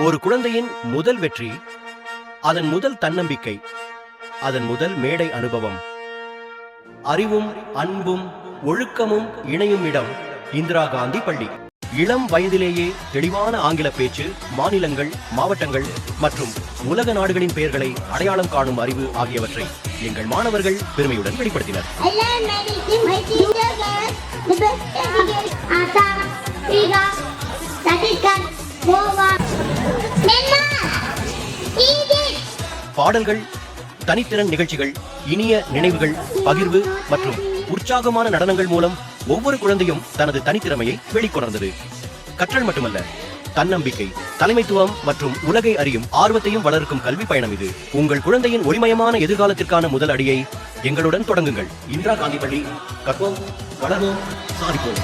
ஒரு குழந்தையின் முதல் வெற்றி, அதன் முதல் தன்னம்பிக்கை, அதன் முதல் மேடை அனுபவம். அறிவும் அன்பும் ஒழுக்கமும் இணையும் இடம் இந்திரா காந்தி பள்ளி. இளம் வயதிலேயே தெளிவான ஆங்கில பேச்சு, மாநிலங்கள், மாவட்டங்கள் மற்றும் உலக நாடுகளின் பெயர்களை அடையாளம் காணும் அறிவு ஆகியவற்றை எங்கள் மாணவர்கள் பெருமையுடன் வெளிப்படுத்தினர். பாடல்கள், தனித்திறன் நிகழ்ச்சிகள், இனிய நினைவுகள், பகிர்வு மற்றும் உற்சாகமான நடனங்கள் மூலம் ஒவ்வொரு குழந்தையும் தனது தனித்திறமையை வெளிக்கொணர்ந்தது. கற்றல் மட்டுமல்ல, தன்னம்பிக்கை, தலைமைத்துவம் மற்றும் உலகை அறியும் ஆர்வத்தையும் வளர்க்கும் கல்வி பயணம் இது. உங்கள் குழந்தையின் ஒளிமயமான எதிர்காலத்திற்கான முதல் அடியை எங்களுடன் தொடங்குங்கள். இந்திரா காந்தி பள்ளி. கற்போம், வளர்வோம், சாதிப்போம்.